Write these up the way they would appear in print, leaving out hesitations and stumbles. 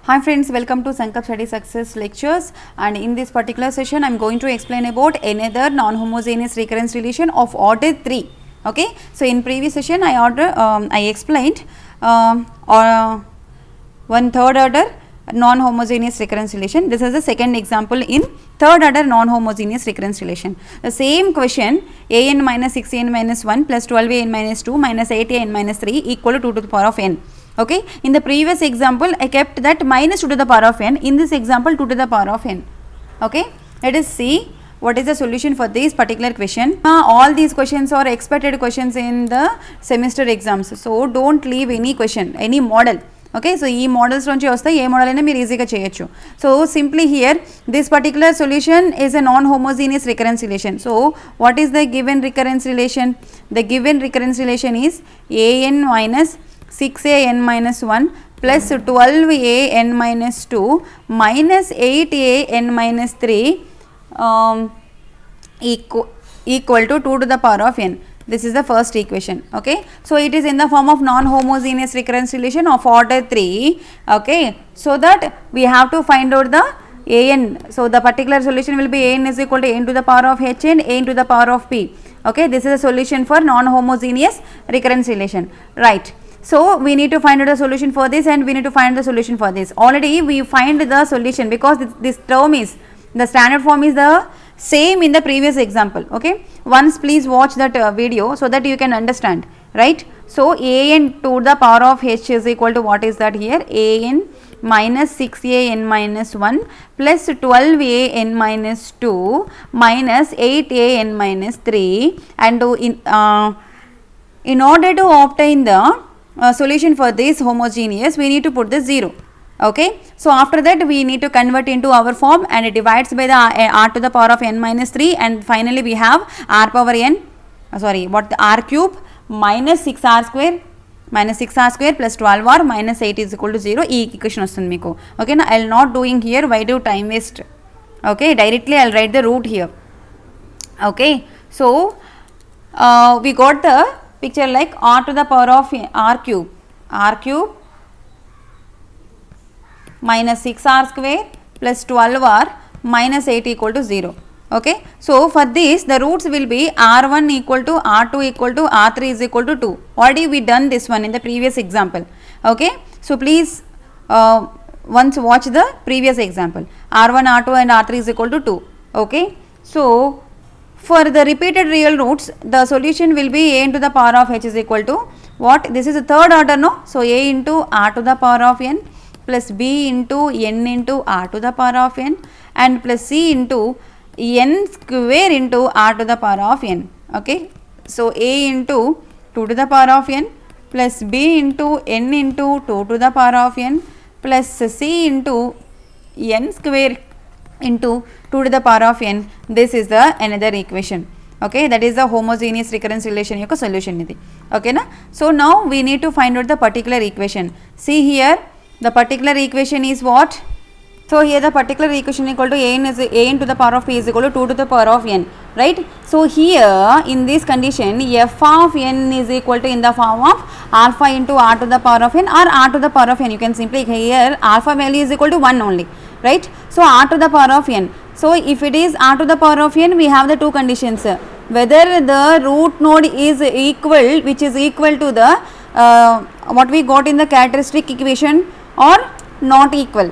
Hi friends, welcome to Sankalp Study Success lectures, and in this particular session I am going to explain about another non-homogeneous recurrence relation of order 3. Okay, so in previous session I explained one third order non-homogeneous recurrence relation. This is the second example in third order non-homogeneous recurrence relation. The same question, an minus 6an minus 1 plus 12an minus 2 minus 8an minus 3 equal to 2 to the power of n. Okay, in the previous example I kept that minus 2 to the power of n. In this example 2 to the power of n. Okay, let us see what is the solution for this particular question. All these questions are expected questions in the semester exams, so don't leave any question, any model. Okay, so ee models nunchi vastayi, ee model aina meer easy ga cheyochu. So simply here this particular solution is a non-homogeneous recurrence relation. So what is the given recurrence relation? The given recurrence relation is an minus 6an minus 1 plus 12an minus 2 minus 8an minus 3 equal to 2 to the power of n. This is the first equation. Okay, so it is in the form of non-homogeneous recurrence relation of order 3. Okay, so that we have to find out the an. So the particular solution will be an is equal to n to the power of h and n to the power of p. Okay, this is a solution for non-homogeneous recurrence relation, right? So we need to find out the solution for this, and we need to find the solution for this. Already we find the solution because this term is, the standard form is the same in the previous example. Okay, once please watch that video so that you can understand, right? So an to the power of h is equal to, what is that here, an minus 6an minus 1 plus 12an minus 2 minus 8an minus 3, and in order to obtain the solution for this homogeneous, we need to put the 0. Okay, so after that we need to convert into our form, and it divides by the r to the power of n minus 3, and finally we have r power n, the r cube minus 6r square plus 12r minus 8 is equal to 0. Ee equation vastundi meeku. Okay, now I will not doing here, why do time waste? Okay, directly I will write the root here. Okay, so we got the picture like r to the power of r cube minus 6r square plus 12r minus 8 equal to 0. Okay, so for this the roots will be r1 equal to r2 equal to r3 is equal to 2. Already we done this one in the previous example. Okay, so please once watch the previous example. R1, r2 and r3 is equal to 2. Okay, so for the repeated real roots, the solution will be a into the power of h is equal to what? This is a third order, no? So a into r to the power of n plus b into n into r to the power of n, and plus c into n square into r to the power of n. Okay, so a into 2 to the power of n plus b into n into 2 to the power of n plus c into n square into 2 to the power of n. This is the another equation. Okay, that is the homogeneous recurrence relation yokka solution idi. Okay na? So now we need to find out the particular equation. See here, the particular equation is what? So here the particular equation equal to a into the power of p is equal to 2 to the power of n, right? So here in this condition f of n is equal to in the form of alpha into r to the power of n or r to the power of n. You can simply here alpha value is equal to 1 only, right? So r to the power of n. So if it is r to the power of n, we have the two conditions, whether the root node is equal, which is equal to the what we got in the characteristic equation, or not equal.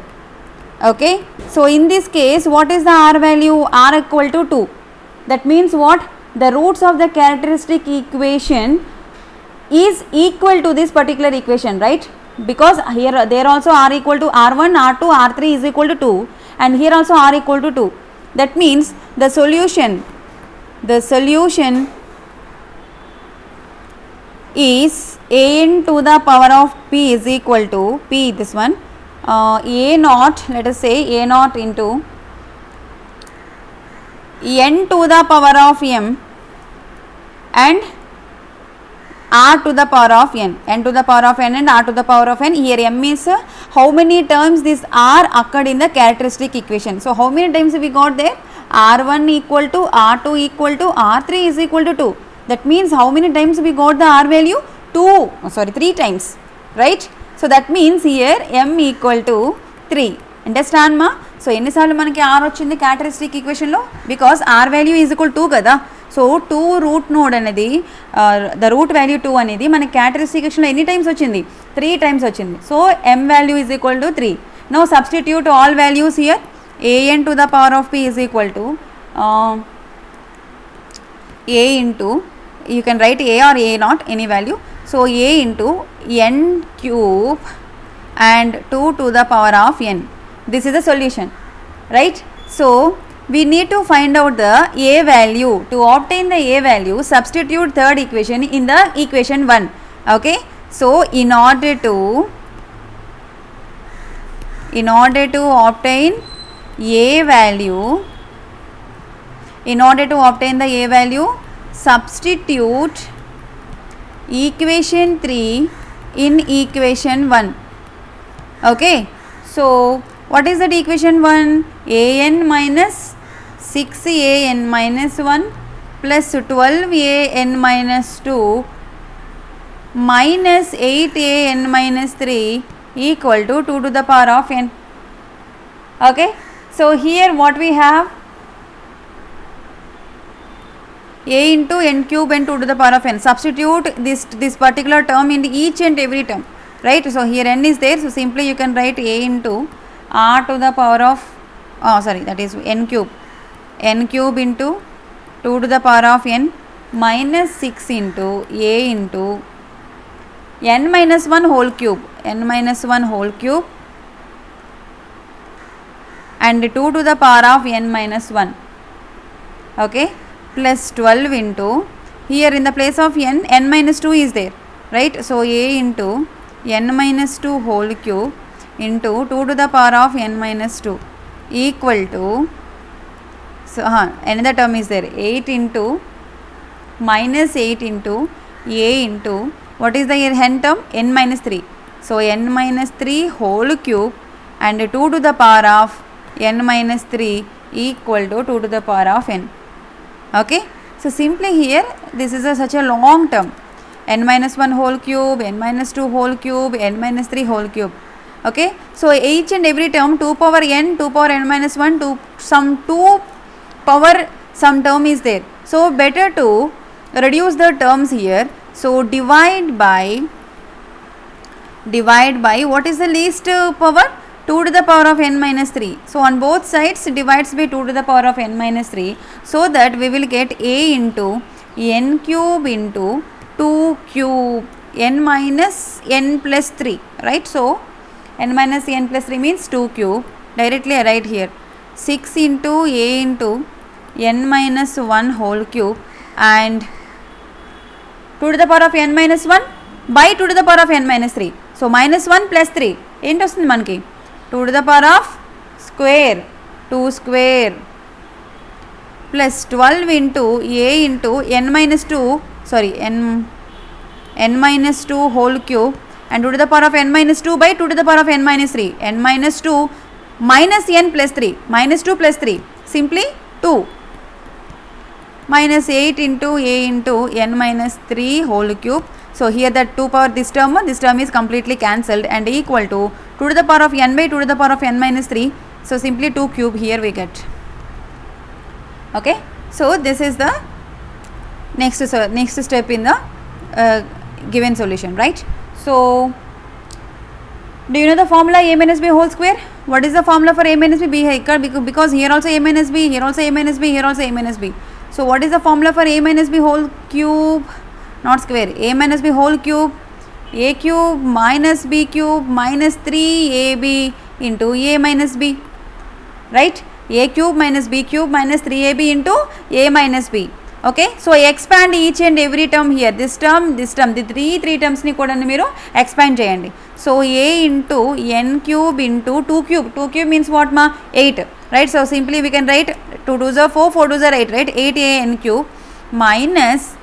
Okay, so in this case what is the r value? R equal to 2. That means what? The roots of the characteristic equation is equal to this particular equation, right? Because here there also r equal to r1, r2, r3 is equal to 2, and here also r equal to 2. That means the solution is an to the power of p is equal to p, this one, a naught, let us say a naught into n to the power of m and r to the power of n to the power of n and r to the power of n. Here m is how many times this r occurred in the characteristic equation. So how many times we got there? R1 equal to R2 equal to R3 is equal to 2. That means how many times we got the r value? 3 times, right? So that means here m equal to 3. Understand మా? So ఎన్నిసార్లు మనకి R వచ్చింది characteristic ఈక్వేషన్లో? Because R value is equal 2 కదా. So 2 root node అనేది the root value 2 అనేది మనకి characteristic ఈక్వేషన్లో ఎన్ని టైమ్స్ వచ్చింది? 3 టైమ్స్ వచ్చింది. So m value is equal to 3. No substitute all values here. an to the power of p is equal to a into, you can write a or a not, any value. So a into n cube and 2 to the power of n. This is the solution, right? So we need to find out the a value. To obtain the a value, substitute third equation in the equation 1. Okay, so in order to obtain a value, in order to obtain the a value, substitute equation 3 in equation 1. Okay, so what is that equation 1? an minus 6an minus 1 plus 12an minus 2 minus 8an minus 3 equal to 2 to the power of n. Okay, so here what we have? A into n cube and 2 to the power of n. Substitute this particular term in each and every term, right? So here n is there, so simply you can write a into r to the power of that is n cube into 2 to the power of n minus 6 into a into n minus 1 whole cube and 2 to the power of n minus 1. Okay, plus 12 into, here in the place of n minus 2 is there, right? So a into n minus 2 whole cube into 2 to the power of n minus 2 equal to, so another term is there, 8 into minus 8 into a into, what is the n term? N minus 3. So n minus 3 whole cube and 2 to the power of n minus 3 equal to 2 to the power of n. Okay, so simply here this is such a long term, n minus 1 whole cube, n minus 2 whole cube, n minus 3 whole cube. Okay, so each and every term 2 power n, 2 power n minus 1, some 2 power some term is there. So better to reduce the terms here. So divide by what is the least power? 2 to the power of n minus 3. So on both sides divides by 2 to the power of n minus 3, so that we will get a into n cube into 2 cube n minus n plus 3, right? So n minus n plus 3 means 2 cube. Directly I write here 6 into a into n minus 1 whole cube and 2 to the power of n minus 1 by 2 to the power of n minus 3. So minus 1 plus 3 ఏంటి వస్తుంది మనకి? 2 to the power of square 2 square plus 12 into a into n minus 2 n minus 2 whole cube and 2 to the power of n minus 2 by 2 to the power of n minus 3. n minus 2 minus n plus 3, minus 2 plus 3, simply 2 minus 8 into a into n minus 3 whole cube. So here that 2 power this term is completely cancelled and equal to 2 to the power of n by 2 to the power of n minus 3. So simply 2 cube here we get. Okay, so this is the next step in the given solution, right? So do you know the formula a minus b whole square? What is the formula for a minus b? Because here also a minus b, here also a minus b, here also a minus b. So what is the formula for a minus b whole cube, not square, a minus b whole cube, a cube minus b cube minus 3ab into a minus b, right? a cube minus b cube minus 3ab into a minus b. Okay, so expand each and every term here, this term, the three terms ni kuda meeru expand cheyandi. So a into n cube into 2 cube means what ma? 8, right? So simply we can write 2 2s are 4, 4 2s are 8, right? 8an cube minus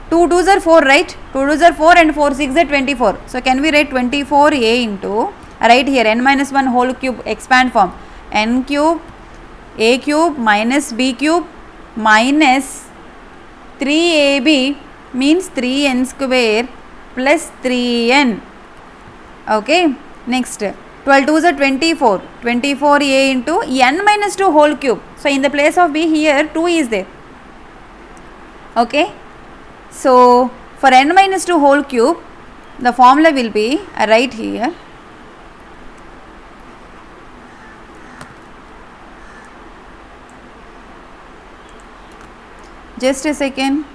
2 2s are 4, right? 2 2s are 4 and 4 6 are 24. So can we write 24a into, right here n minus 1 whole cube expand form, n cube a cube minus b cube minus 3ab means 3n square plus 3n. Okay, next 12 2s are 24, 24a into n minus 2 whole cube. So in the place of b here 2 is there. Okay, so for n minus 2 whole cube, the formula will be right here. Just a second.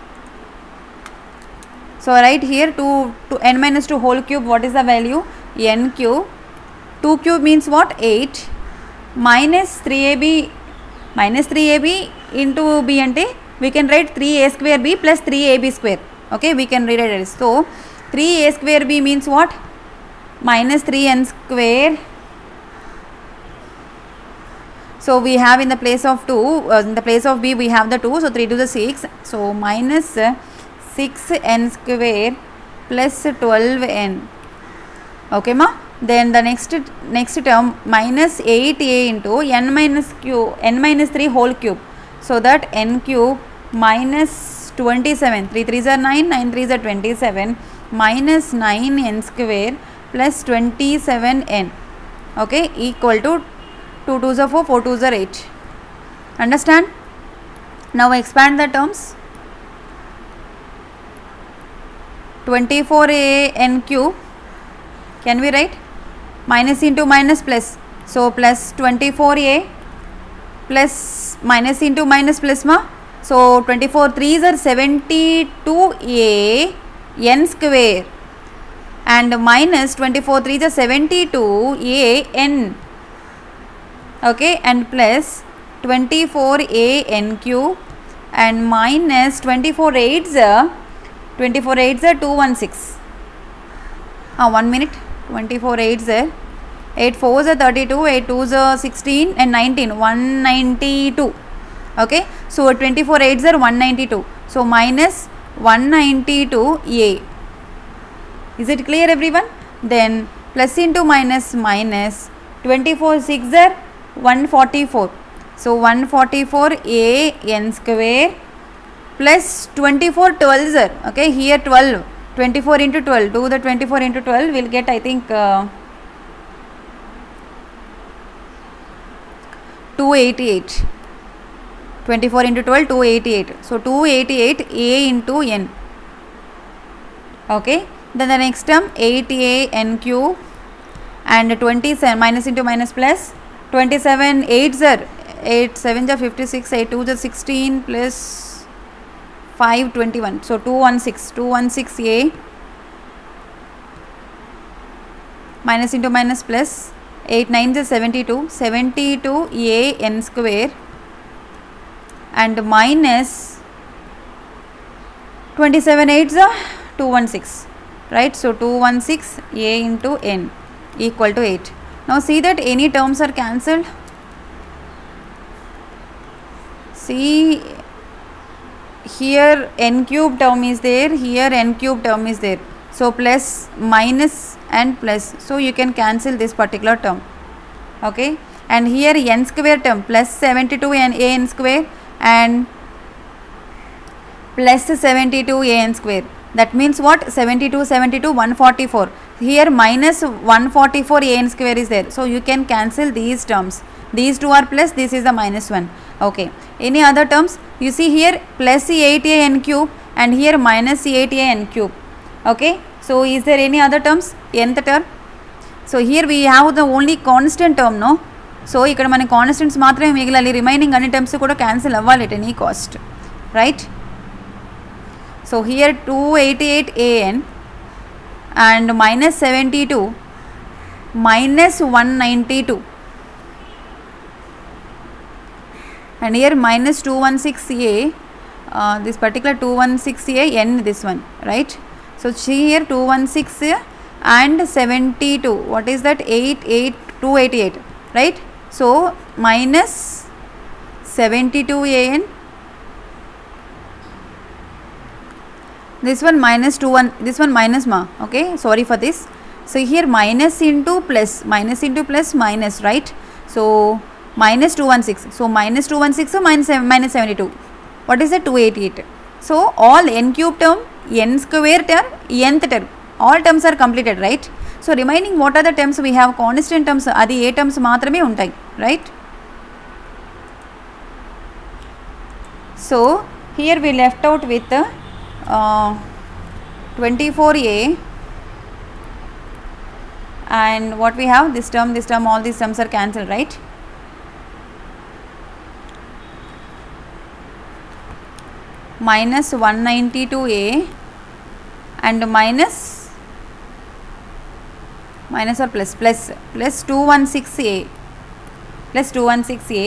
So right here 2 to n minus 2 whole cube, what is the value? N cube. 2 cube means what? 8 minus 3ab into b ante we can write 3a square b plus 3ab square. Okay, we can read it as so 3a square b means what? Minus 3n square. So we have in the place of 2, in the place of b we have the 2, so 3 to the 6, so minus 6n square plus 12n. Okay ma, then the next term minus 8a into n minus 3 whole cube, so that n cube minus 27, 3 3s are 9, 9 3s are 27, minus 9n square plus 27n. Okay, equal to 2 2s are 4, 4 2s are 8. Understand? Now expand the terms. 24a n cube, can we write? Minus into minus plus, so plus 24a plus minus into minus plus ma, so 24 3s are 72a n square and minus 24 3s are 72a n. Okay, and plus 24a n cube and minus 24 8s are 216. 1 minute. 24 8s are 8 4s are 32, 8 2s are 16 and 19, 192. Okay, so 24 8s are 192, so minus 192a. Is it clear everyone? Then plus into minus minus 24 6s are 144, so 144a n square plus 24 12s are, okay, here 12, 24 into 12, do the 24 into 12, will get I think 288, 24 into 12 288, so 288 a into n. Okay, then the next term 8a n cube and 27 minus into minus plus 27 8s are 8 7s are 56, 8 2s are 16 plus 5 21, so 216a minus into minus plus 8 9s are 72a n square and minus 27 8s are 216, right? So 216a into n equal to 8. Now see that any terms are cancelled. See here n cube term is there, here n cube term is there, so plus minus and plus, so you can cancel this particular term. Okay, and here n square term plus 72 and a n square and plus 72 a n square, that means what? 72 72 144, here minus 144 a n square is there, so you can cancel these terms. These two are plus, this is the minus 1. Okay, any other terms? You see here plus 8a n cube and here minus 8a n cube. Okay, so is there any other terms? Nth term. So here we have the only constant term, no? So ఇక్కడ మన constants మాత్రమే మిగిలాలి, remaining అన్ని terms కూడా cancel అవ్వాలి at any cost, right? So here 288an and minus 72 minus 192 and here minus 216a, this particular 216a n, this one, right? So see here 216 and 72, what is that? 288, right? So minus 72an, this one minus 21, this one minus ma, okay, sorry for this. So here minus into plus minus, right? So minus 216, so minus 216, so minus 72, what is the 288? So all n cube term, n square term, nth term, all terms are completed, right? So so remaining what are the terms we have constant terms, అది a terms మాత్రమే ఉంటాయి, right. So here we left out with 24a and what we have, this term, all these terms are cancelled, right. Minus 192a and minus or plus 216a plus 216a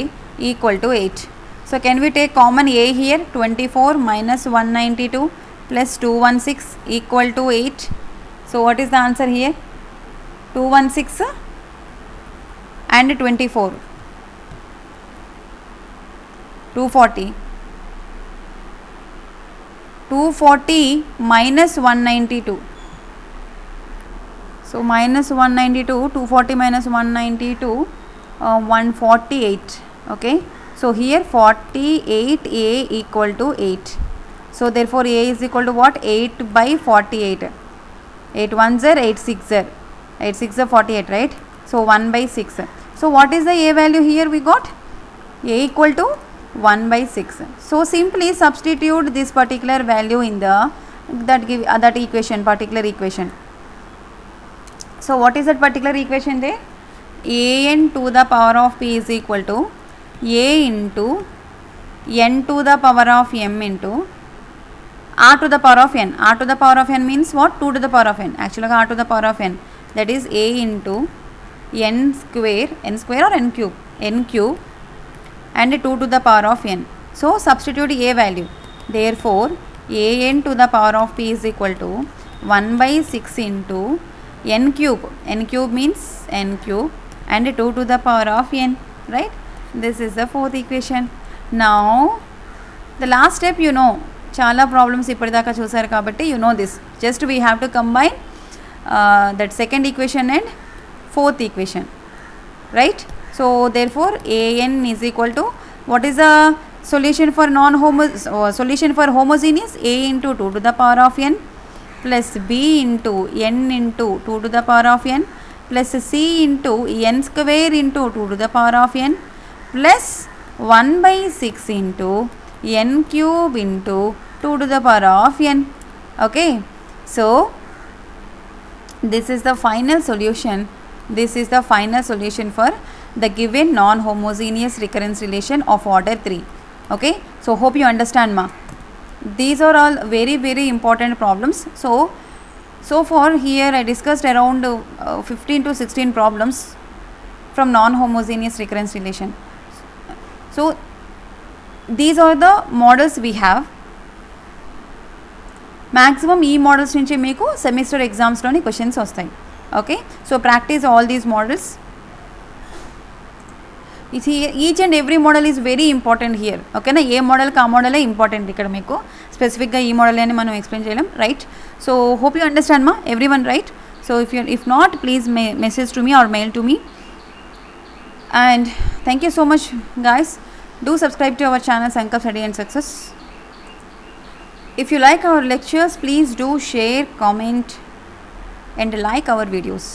equal to 8. So can we take common a here? 24 minus 192 plus 216 equal to 8. So what is the answer here? 216 and 24, 240. 240 minus 192. So minus 192, 240 minus 192, 148. Okay. So here 48a equal to 8. So therefore a is equal to what? 8 by 48. 8 1s are 8 6s are 8 6 are 48, right. So 1 by 6. So what is the a value here we got? A equal to 1 by 6. So simply substitute this particular value in the that equation, particular equation. So what is that particular equation there? A n to the power of p is equal to a into n to the power of m into r to the power of n. R to the power of n means what? 2 to the power of n. Actually r to the power of n, that is a into n square or n cube, and 2 to the power of n. So substitute a value. Therefore a n to the power of p is equal to 1 by 6 into n cube. N cube means n cube and 2 to the power of n, right. This is the fourth equation. Now the last step, you know, చాలా problems ఇప్పటిదాకా చూసారు కాబట్టి you know this. Just we have to combine that second equation and fourth equation, right. So therefore an is equal to, what is the solution for solution for homogeneous? A into 2 to the power of n plus b into n into 2 to the power of n plus c into n square into 2 to the power of n plus 1 by 6 into n cube into 2 to the power of n. Okay. So this is the final solution. This is the final solution for the given non-homogeneous recurrence relation of order 3. Okay. So hope you understand, ma. These are all very very important problems. So far here I discussed around 15 to 16 problems from non-homogeneous recurrence relation. So these are the models we have. Maximum ఈ models నుంచి మీకు semester ఎగ్జామ్స్లోని questions వస్తాయి. Okay. So practice all these models. Each and every model is very important here. ఓకేనా. ఏ మోడల్కి ఆ మోడలే important ఇక్కడ మీకు. స్పెసిఫిక్గా ఈ మోడల్ అని మనం ఎక్స్ప్లెయిన్ చేయలేం, right. So hope you understand మా everyone, right. So if not please message to me or mail to me. And thank you so much guys. Do subscribe to our channel Sankalp Study and Success. If you like our lectures, please do share, comment and like our videos.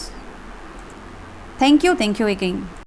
Thank you again.